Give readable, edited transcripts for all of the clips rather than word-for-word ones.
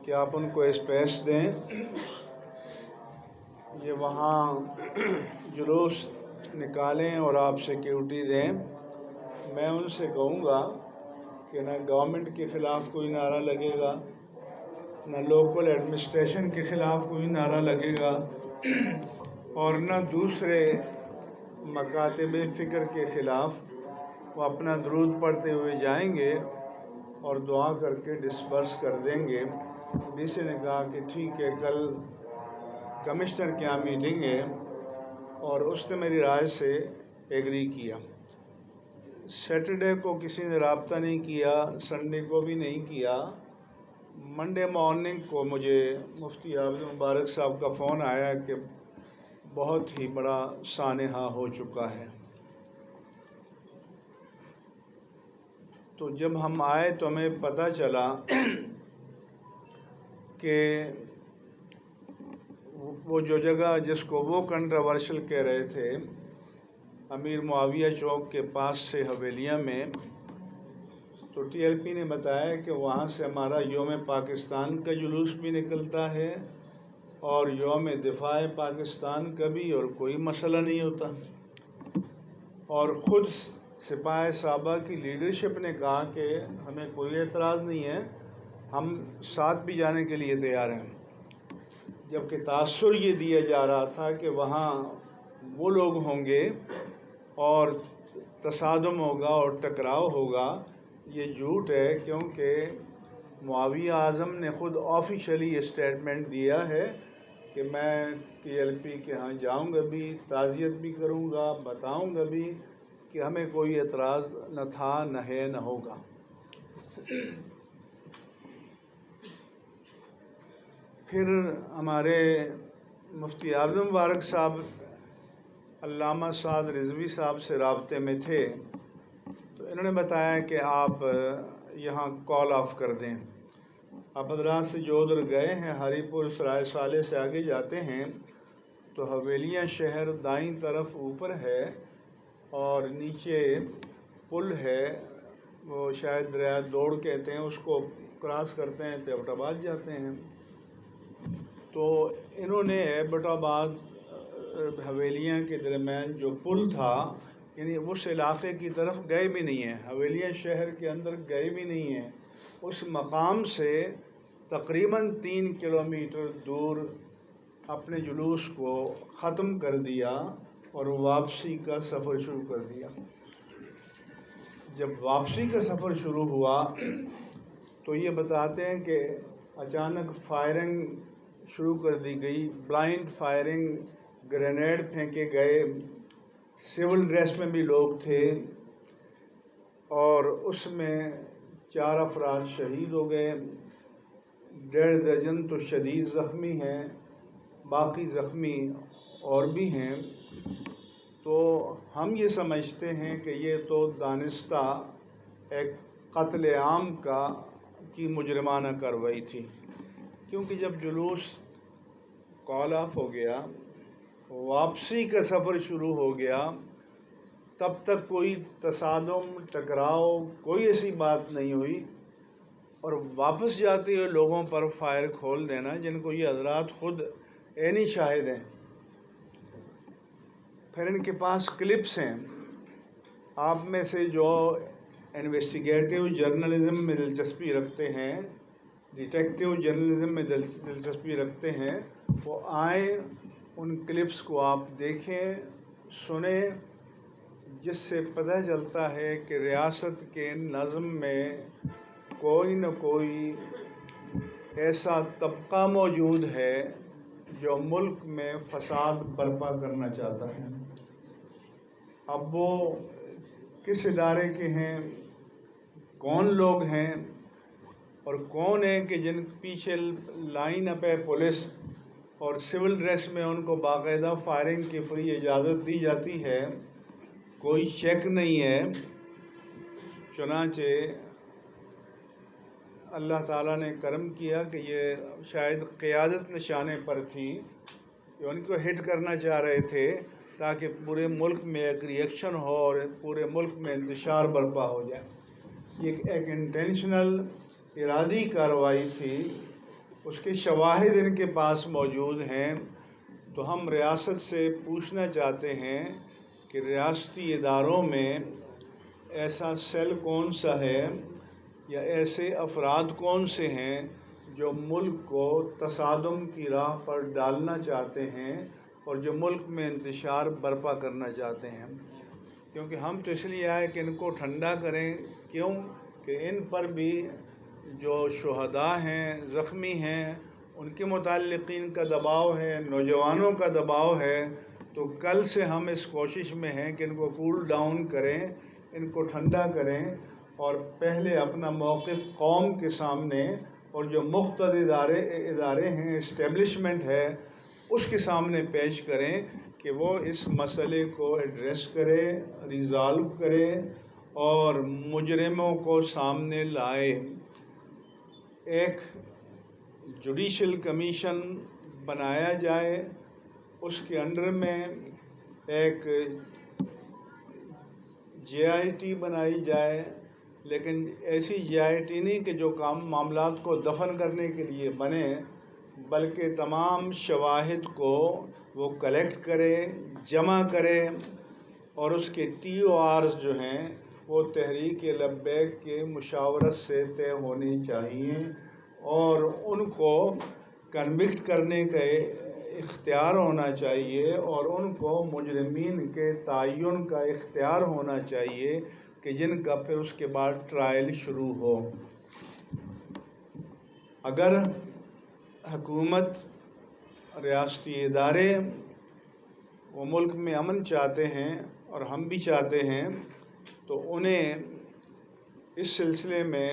کہ آپ ان کو اسپیس دیں، یہ وہاں جلوس نکالیں اور آپ سیکیورٹی دیں۔ میں ان سے کہوں گا کہ نہ گورنمنٹ کے خلاف کوئی نعرہ لگے گا، نہ لوکل ایڈمنسٹریشن کے خلاف کوئی نعرہ لگے گا، اور نہ دوسرے مکاتب فکر کے خلاف۔ وہ اپنا درود پڑھتے ہوئے جائیں گے اور دعا کر کے ڈسپرس کر دیں گے۔ ڈی سی نے کہا کہ ٹھیک ہے، کل کمشنر کے یہاں میٹنگ ہے، اور اس نے میری رائے سے ایگری کیا۔ سیٹرڈے کو کسی نے رابطہ نہیں کیا، سنڈے کو بھی نہیں کیا۔ منڈے مارننگ کو مجھے مفتی عابد مبارک صاحب کا فون آیا کہ بہت ہی بڑا سانحہ ہو چکا ہے۔ تو جب ہم آئے تو ہمیں پتہ چلا کہ وہ جو جگہ جس کو وہ کنٹروورشل کہہ رہے تھے، امیر معاویہ چوک کے پاس سے حویلیہ میں، تو ٹی ایل پی نے بتایا کہ وہاں سے ہمارا یوم پاکستان کا جلوس بھی نکلتا ہے اور یوم دفاع پاکستان کا بھی، اور کوئی مسئلہ نہیں ہوتا۔ اور خود سپاہ صحابہ کی لیڈرشپ نے کہا کہ ہمیں کوئی اعتراض نہیں ہے، ہم ساتھ بھی جانے کے لیے تیار ہیں۔ جبکہ تاثر یہ دیا جا رہا تھا کہ وہاں وہ لوگ ہوں گے اور تصادم ہوگا اور ٹکراؤ ہوگا۔ یہ جھوٹ ہے، کیونکہ معاویہ اعظم نے خود آفیشلی اسٹیٹمنٹ دیا ہے کہ میں ٹی ایل پی کے ہاں جاؤں گا بھی، تعزیت بھی کروں گا، بتاؤں گا بھی کہ ہمیں کوئی اعتراض نہ تھا، نہ ہے، نہ ہوگا۔ پھر ہمارے مفتی عابد مبارک صاحب علامہ سعد رضوی صاحب سے رابطے میں تھے، تو انہوں نے بتایا کہ آپ یہاں کال آف کر دیں۔ آپ حضرات سے جو ادھر گئے ہیں، ہری پور سرائے صالح سے آگے جاتے ہیں تو حویلیہ شہر دائیں طرف اوپر ہے، اور نیچے پل ہے، وہ شاید دریا دوڑ کہتے ہیں اس کو، کراس کرتے ہیں تو ایبٹ آباد جاتے ہیں۔ تو انہوں نے ایبٹ آباد حویلیہ کے درمیان جو پل تھا، یعنی اس علاقے کی طرف گئے بھی نہیں ہیں، حویلیہ شہر کے اندر گئے بھی نہیں ہیں۔ اس مقام سے تقریباً 3 کلومیٹر دور اپنے جلوس کو ختم کر دیا اور واپسی کا سفر شروع کر دیا۔ جب واپسی کا سفر شروع ہوا تو یہ بتاتے ہیں کہ اچانک فائرنگ شروع کر دی گئی، بلائنڈ فائرنگ، گرینیڈ پھینکے گئے، سول ڈریس میں بھی لوگ تھے، اور اس میں 4 افراد شہید ہو گئے، 1.5 درجن تو شدید زخمی ہیں، باقی زخمی اور بھی ہیں۔ تو ہم یہ سمجھتے ہیں کہ یہ تو دانستہ ایک قتل عام کی مجرمانہ کارروائی تھی، کیونکہ جب جلوس کال آف ہو گیا، واپسی کا سفر شروع ہو گیا، تب تک کوئی تصادم، ٹکراؤ، کوئی ایسی بات نہیں ہوئی، اور واپس جاتے ہوئے لوگوں پر فائر کھول دینا، جن کو یہ حضرات خود عینی شاہد ہیں۔ پھر ان کے پاس کلپس ہیں۔ آپ میں سے جو انویسٹیگیٹو جرنلزم میں دلچسپی رکھتے ہیں، ڈیٹیکٹیو جرنلزم میں دلچسپی رکھتے ہیں، وہ آئیں، ان کلپس کو آپ دیکھیں، سنیں، جس سے پتہ چلتا ہے کہ ریاست کے نظم میں کوئی نہ کوئی ایسا طبقہ موجود ہے جو ملک میں فساد برپا کرنا چاہتا ہے۔ اب وہ کس ادارے کے ہیں، کون لوگ ہیں، اور کون ہیں کہ جن پیچھے لائن اپ ہے پولیس اور سول ڈریس میں ان کو باقاعدہ فائرنگ کی فری اجازت دی جاتی ہے، کوئی چیک نہیں ہے۔ چنانچہ اللہ تعالیٰ نے کرم کیا کہ یہ شاید قیادت نشانے پر تھی کہ ان کو ہٹ کرنا چاہ رہے تھے تاکہ پورے ملک میں ایک ریئیکشن ہو اور پورے ملک میں انتشار برپا ہو جائے۔ یہ ایک انٹینشنل ارادی کارروائی تھی اس کے شواہد ان کے پاس موجود ہیں، تو ہم ریاست سے پوچھنا چاہتے ہیں کہ ریاستی اداروں میں ایسا سیل کون سا ہے یا ایسے افراد کون سے ہیں جو ملک کو تصادم کی راہ پر ڈالنا چاہتے ہیں اور جو ملک میں انتشار برپا کرنا چاہتے ہیں. کیونکہ ہم تو اس لیے آئے کہ ان کو ٹھنڈا کریں. کیوں کہ ان پر بھی جو شہداء ہیں، زخمی ہیں، ان کے متعلقین کا دباؤ ہے، نوجوانوں کا دباؤ ہے. تو کل سے ہم اس کوشش میں ہیں کہ ان کو کول ڈاؤن کریں، ان کو ٹھنڈا کریں اور پہلے اپنا موقف قوم کے سامنے اور جو مختلف ادارے ہیں، اسٹیبلشمنٹ ہے، اس کے سامنے پیش کریں کہ وہ اس مسئلے کو ایڈریس کرے، ریزالو کرے اور مجرموں کو سامنے لائے. ایک جوڈیشل کمیشن بنایا جائے، اس کے انڈر میں ایک JIT بنائی جائے، لیکن ایسی JIT نہیں کہ جو معاملات کو دفن کرنے کے لیے بنے، بلکہ تمام شواہد کو وہ کلیکٹ کرے، جمع کرے اور اس کے TORs جو ہیں وہ تحریک لبیک کے مشاورت سے طے ہونی چاہیے اور ان کو کنوکٹ کرنے کا اختیار ہونا چاہیے اور ان کو مجرمین کے تعین کا اختیار ہونا چاہیے کہ جن کا پھر اس کے بعد ٹرائل شروع ہو. اگر حکومت، ریاستی ادارے وہ ملک میں امن چاہتے ہیں اور ہم بھی چاہتے ہیں تو انہیں اس سلسلے میں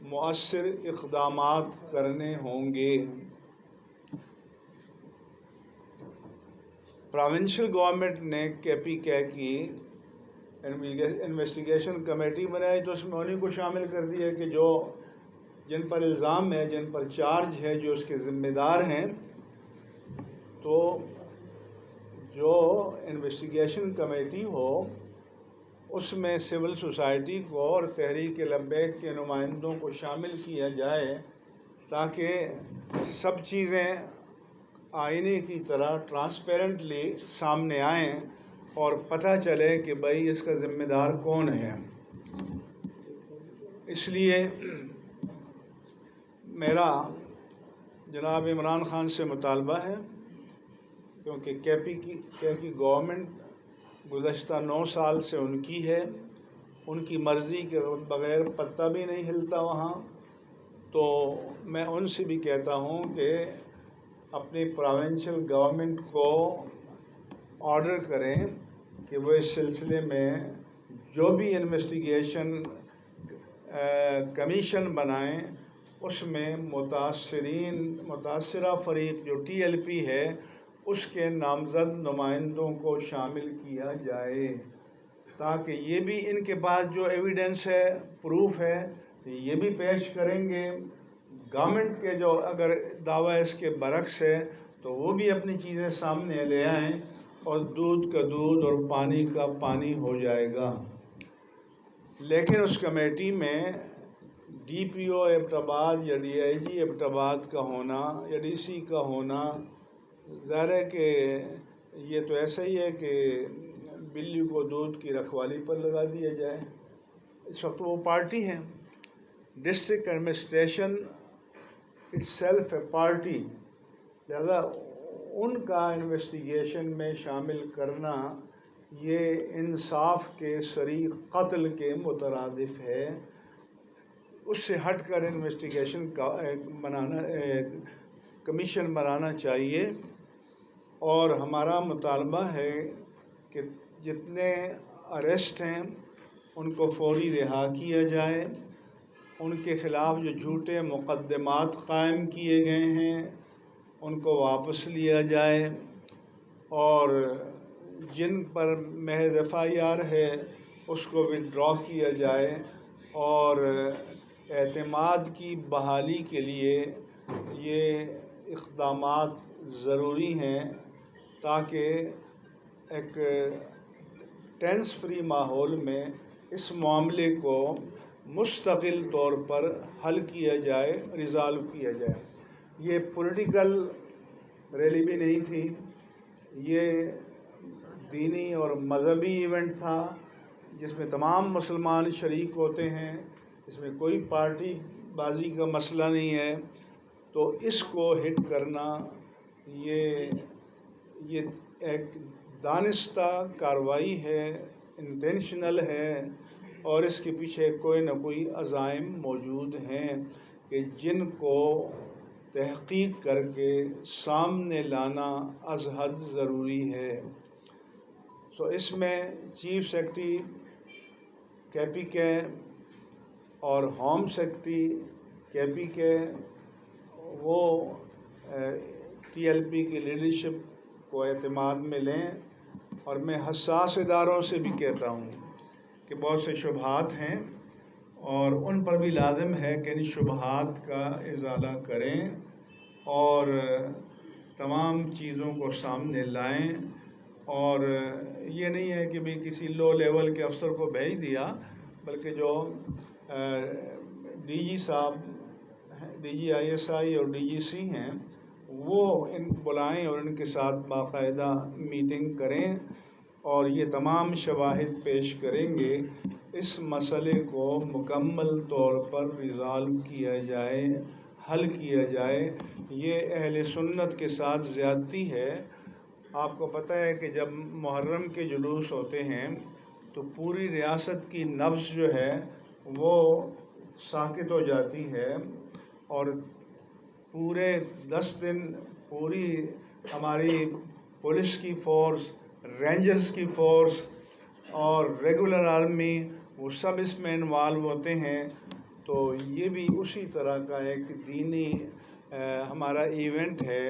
مؤثر اقدامات کرنے ہوں گے. پروونشل گورنمنٹ نے KPK کی انویسٹیگیشن کمیٹی بنائی تو اس میں انہیں کو شامل کر دیا کہ جو جن پر الزام ہے، جن پر چارج ہے، جو اس کے ذمہ دار ہیں. تو جو انویسٹیگیشن کمیٹی ہو اس میں سول سوسائٹی کو اور تحریک لبیک کے نمائندوں کو شامل کیا جائے تاکہ سب چیزیں آئینے کی طرح ٹرانسپیرنٹلی سامنے آئیں اور پتہ چلے کہ بھائی اس کا ذمہ دار کون ہے. اس لیے میرا جناب عمران خان سے مطالبہ ہے، کیونکہ KPK کی گورنمنٹ گزشتہ 9 سال سے ان کی ہے، ان کی مرضی کے بغیر پتہ بھی نہیں ہلتا وہاں. تو میں ان سے بھی کہتا ہوں کہ اپنی پروونشل گورنمنٹ کو آرڈر کریں کہ وہ اس سلسلے میں جو بھی انویسٹیگیشن کمیشن بنائیں اس میں متاثرہ فریق جو TLP ہے اس کے نامزد نمائندوں کو شامل کیا جائے تاکہ یہ بھی ان کے پاس جو ایویڈنس ہے، پروف ہے، یہ بھی پیش کریں گے. گورنمنٹ کے جو اگر دعویٰ اس کے برعکس ہے تو وہ بھی اپنی چیزیں سامنے لے آئیں اور دودھ کا دودھ اور پانی کا پانی ہو جائے گا. لیکن اس کمیٹی میں DPO ایبٹ آباد یا DIG ایبٹ آباد کا ہونا یا DC کا ہونا، ظاہر ہے کہ یہ تو ایسا ہی ہے کہ بلی کو دودھ کی رکھوالی پر لگا دیا جائے. اس وقت وہ پارٹی ہے. District administration its self a party, لہذا ان کا انویسٹیگیشن میں شامل کرنا یہ انصاف کے صریح قتل کے مترادف ہے. اس سے ہٹ کر انویسٹیگیشن کا کمیشن بنانا چاہیے. اور ہمارا مطالبہ ہے کہ جتنے اریسٹ ہیں ان کو فوری رہا کیا جائے، ان کے خلاف جو جھوٹے مقدمات قائم کیے گئے ہیں ان کو واپس لیا جائے اور جن پر محض FIR ہے اس کو وِدڈرا کیا جائے اور اعتماد کی بحالی کے لیے یہ اقدامات ضروری ہیں تاکہ ایک ٹینس فری ماحول میں اس معاملے کو مستقل طور پر حل کیا جائے، ریزالو کیا جائے. یہ پولیٹیکل ریلی بھی نہیں تھی، یہ دینی اور مذہبی ایونٹ تھا جس میں تمام مسلمان شریک ہوتے ہیں، اس میں کوئی پارٹی بازی کا مسئلہ نہیں ہے۔ تو اس کو ہٹ کرنا یہ ایک دانستہ کارروائی ہے، انٹینشنل ہے، اور اس کے پیچھے کوئی نہ کوئی عزائم موجود ہیں کہ جن کو تحقیق کر کے سامنے لانا از حد ضروری ہے۔ تو اس میں چیف سیکرٹری کے پی کے اور ہوم سیکرٹری کے پی کے وہ ٹی ایل پی کی لیڈرشپ کو اعتماد میں لیں، اور میں حساس اداروں سے بھی کہتا ہوں کہ بہت سے شبہات ہیں اور ان پر بھی لازم ہے کہ ان شبہات کا ازالہ کریں اور تمام چیزوں کو سامنے لائیں، اور یہ نہیں ہے کہ بھی کسی لو لیول کے افسر کو بھیج دیا، بلکہ جو ڈی جی صاحب، D G I S I اور ڈی جی سی ہیں، وہ ان بلائیں اور ان کے ساتھ باقاعدہ میٹنگ کریں اور یہ تمام شواہد پیش کریں گے، اس مسئلے کو مکمل طور پر ریزالو کیا جائے، حل کیا جائے۔ یہ اہل سنت کے ساتھ زیادتی ہے۔ آپ کو پتہ ہے کہ جب محرم کے جلوس ہوتے ہیں تو پوری ریاست کی نبض جو ہے وہ ساکت ہو جاتی ہے، اور پورے 10 دن پوری ہماری پولیس کی فورس، رینجرز کی فورس اور ریگولر آرمی وہ سب اس میں انوالو ہوتے ہیں۔ تو یہ بھی اسی طرح کا ایک دینی ہمارا ایونٹ ہے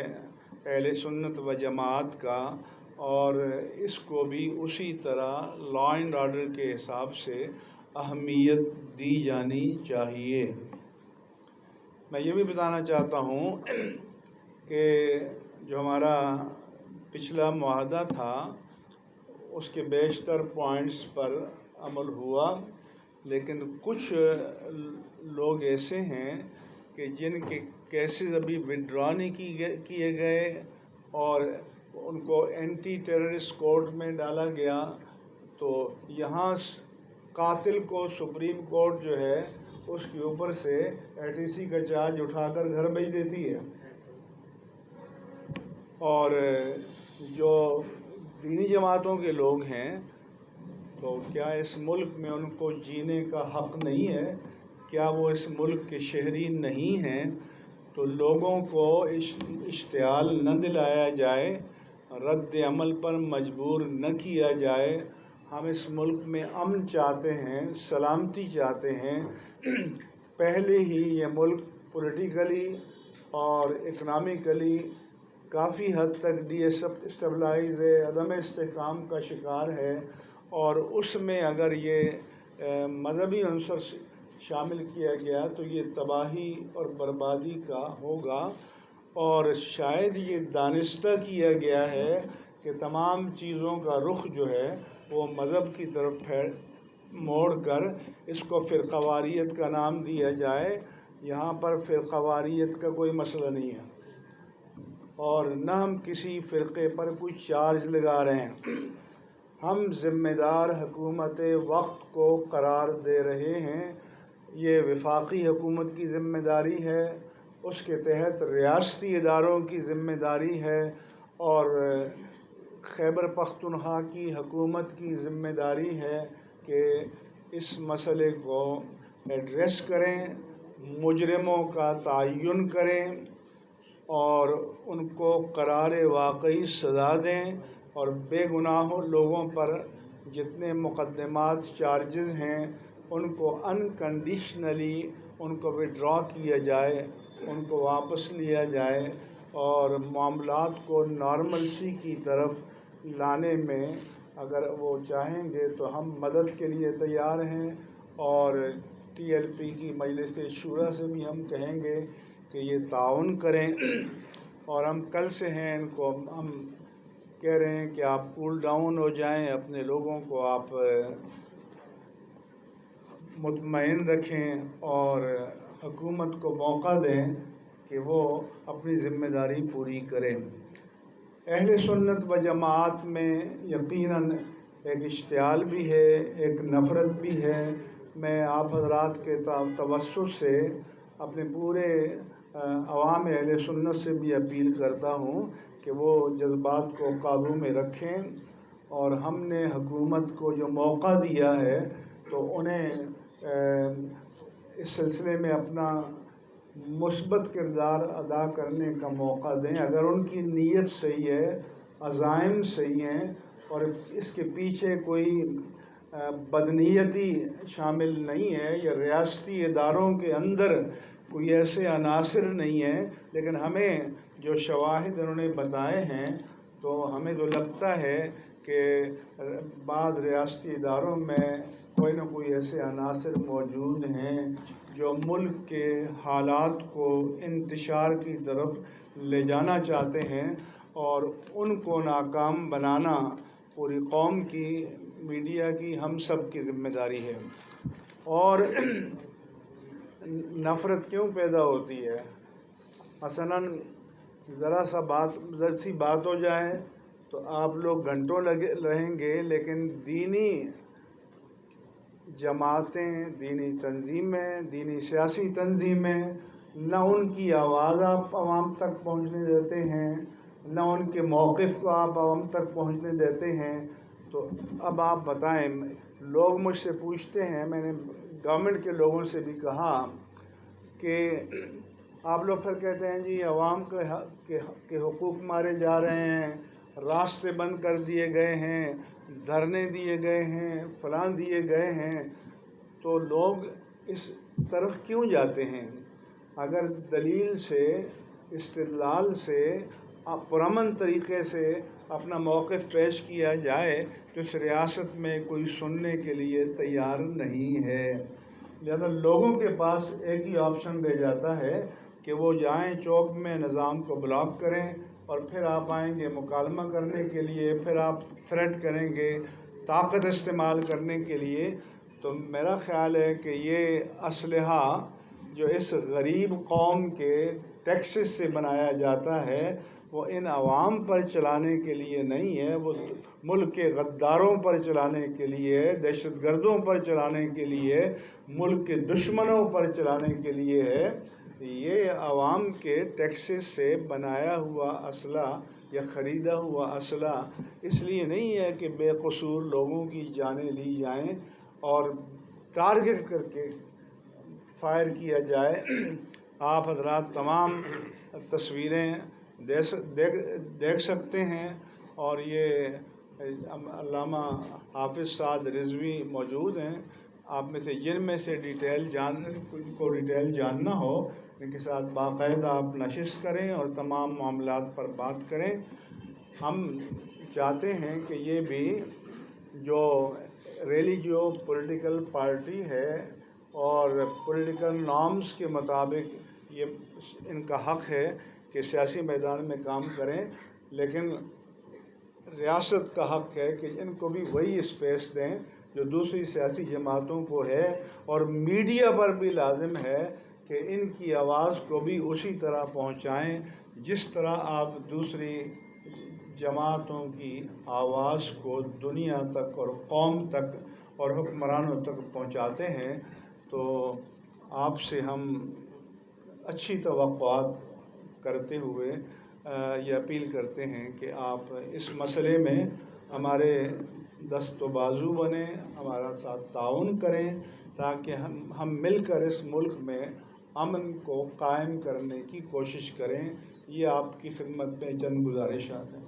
اہل سنت و جماعت کا، اور اس کو بھی اسی طرح لا اینڈ آرڈر کے حساب سے اہمیت دی جانی چاہیے۔ میں یہ بھی بتانا چاہتا ہوں کہ جو ہمارا پچھلا معاہدہ تھا اس کے بیشتر پوائنٹس پر عمل ہوا، لیکن کچھ لوگ ایسے ہیں کہ جن کے کیسز ابھی وڈرا نہیں کیے گئے اور ان کو اینٹی ٹیررسٹ کورٹ میں ڈالا گیا۔ تو یہاں قاتل کو سپریم کورٹ جو ہے اس کے اوپر سے ATC کا چارج اٹھا کر گھر بھیج دیتی ہے، اور جو دینی جماعتوں کے لوگ ہیں تو کیا اس ملک میں ان کو جینے کا حق نہیں ہے؟ کیا وہ اس ملک کے شہری نہیں ہیں؟ تو لوگوں کو اشتعال نہ دلایا جائے، رد عمل پر مجبور نہ کیا جائے۔ ہم اس ملک میں امن چاہتے ہیں، سلامتی چاہتے ہیں۔ پہلے ہی یہ ملک پولیٹیکلی اور اکنامکلی کافی حد تک ڈی اسٹیبلائز ہے، عدم استحکام کا شکار ہے، اور اس میں اگر یہ مذہبی عنصر شامل کیا گیا تو یہ تباہی اور بربادی کا ہوگا، اور شاید یہ دانستہ کیا گیا ہے کہ تمام چیزوں کا رخ جو ہے وہ مذہب کی طرف موڑ کر اس کو فرقہ واریت کا نام دیا جائے۔ یہاں پر فرقہ واریت کا کوئی مسئلہ نہیں ہے، اور نہ ہم کسی فرقے پر کوئی چارج لگا رہے ہیں۔ ہم ذمہ دار حکومت وقت کو قرار دے رہے ہیں۔ یہ وفاقی حکومت کی ذمہ داری ہے، اس کے تحت ریاستی اداروں کی ذمہ داری ہے، اور خیبر پختونخوا کی حکومت کی ذمہ داری ہے کہ اس مسئلے کو ایڈریس کریں، مجرموں کا تعین کریں اور ان کو قرار واقعی سزا دیں، اور بے گناہ لوگوں پر جتنے مقدمات چارجز ہیں ان کو انکنڈیشنلی ان کو وڈرا کیا جائے، ان کو واپس لیا جائے، اور معاملات کو نارملسی کی طرف لانے میں اگر وہ چاہیں گے تو ہم مدد کے لیے تیار ہیں، اور ٹی ایل پی کی مجلس شورا سے بھی ہم کہیں گے کہ یہ تعاون کریں، اور ہم کل سے ہیں ان کو ہم کہہ رہے ہیں کہ آپ کول ڈاؤن ہو جائیں، اپنے لوگوں کو آپ مطمئن رکھیں اور حکومت کو موقع دیں کہ وہ اپنی ذمہ داری پوری کریں۔ اہل سنت و جماعت میں یقیناً ایک اشتعال بھی ہے، ایک نفرت بھی ہے۔ میں آپ حضرات کے توسط سے اپنے پورے عوام اہل سنت سے بھی اپیل کرتا ہوں کہ وہ جذبات کو قابو میں رکھیں، اور ہم نے حکومت کو جو موقع دیا ہے تو انہیں اس سلسلے میں اپنا مثبت کردار ادا کرنے کا موقع دیں۔ اگر ان کی نیت صحیح ہے، عزائم صحیح ہیں، اور اس کے پیچھے کوئی بدنیتی شامل نہیں ہے، یا ریاستی اداروں کے اندر کوئی ایسے عناصر نہیں ہیں، لیکن ہمیں جو شواہد انہوں نے بتائے ہیں تو ہمیں تو لگتا ہے کہ بعض ریاستی اداروں میں کوئی نہ کوئی ایسے عناصر موجود ہیں جو ملک کے حالات کو انتشار کی طرف لے جانا چاہتے ہیں، اور ان کو ناکام بنانا پوری قوم کی، میڈیا کی، ہم سب کی ذمہ داری ہے۔ اور نفرت کیوں پیدا ہوتی ہے؟ مثلاً ذرا سی بات ہو جائے تو آپ لوگ گھنٹوں رہیں گے، لیکن دینی جماعتیں، دینی تنظیمیں، دینی سیاسی تنظیمیں، نہ ان کی آواز آپ عوام تک پہنچنے دیتے ہیں، نہ ان کے موقف کو آپ عوام تک پہنچنے دیتے ہیں۔ تو اب آپ بتائیں، لوگ مجھ سے پوچھتے ہیں، میں نے گورنمنٹ کے لوگوں سے بھی کہا کہ آپ لوگ پھر کہتے ہیں جی عوام کے حقوق مارے جا رہے ہیں، راستے بند کر دیے گئے ہیں، دھرنے دیے گئے ہیں، فلاں دیے گئے ہیں، تو لوگ اس طرف کیوں جاتے ہیں؟ اگر دلیل سے، استدلال سے، پرامن طریقے سے اپنا موقف پیش کیا جائے تو اس ریاست میں کوئی سننے کے لیے تیار نہیں ہے۔ لہذا لوگوں کے پاس ایک ہی آپشن رہ جاتا ہے کہ وہ جائیں چوک میں، نظام کو بلاک کریں، اور پھر آپ آئیں گے مکالمہ کرنے کے لیے، پھر آپ تھریٹ کریں گے طاقت استعمال کرنے کے لیے۔ تو میرا خیال ہے کہ یہ اسلحہ جو اس غریب قوم کے ٹیکسز سے بنایا جاتا ہے وہ ان عوام پر چلانے کے لیے نہیں ہے، وہ ملک کے غداروں پر چلانے کے لیے، دہشت گردوں پر چلانے کے لیے، ملک کے دشمنوں پر چلانے کے لیے ہے۔ یہ عوام کے ٹیکسز سے بنایا ہوا اسلحہ یا خریدا ہوا اسلحہ اس لیے نہیں ہے کہ بے قصور لوگوں کی جانیں لی جائیں اور ٹارگٹ کر کے فائر کیا جائے۔ آپ حضرات تمام تصویریں دیکھ سکتے ہیں، اور یہ علامہ حافظ سعد رضوی موجود ہیں۔ آپ میں سے جن میں سے ڈیٹیل جاننا ہو ان کے ساتھ باقاعدہ آپ نشست کریں اور تمام معاملات پر بات کریں۔ ہم چاہتے ہیں کہ یہ بھی جو ریلیجیو پولیٹیکل پارٹی ہے اور پولیٹیکل نارمز کے مطابق یہ ان کا حق ہے کہ سیاسی میدان میں کام کریں، لیکن ریاست کا حق ہے کہ ان کو بھی وہی اسپیس دیں جو دوسری سیاسی جماعتوں کو ہے، اور میڈیا پر بھی لازم ہے کہ ان کی آواز کو بھی اسی طرح پہنچائیں جس طرح آپ دوسری جماعتوں کی آواز کو دنیا تک اور قوم تک اور حکمرانوں تک پہنچاتے ہیں۔ تو آپ سے ہم اچھی توقعات کرتے ہوئے یہ اپیل کرتے ہیں کہ آپ اس مسئلے میں ہمارے دست و بازو بنیں، ہمارا ساتھ تعاون کریں، تاکہ ہم مل کر اس ملک میں امن کو قائم کرنے کی کوشش کریں۔ یہ آپ کی خدمت میں چند گزارشات ہیں۔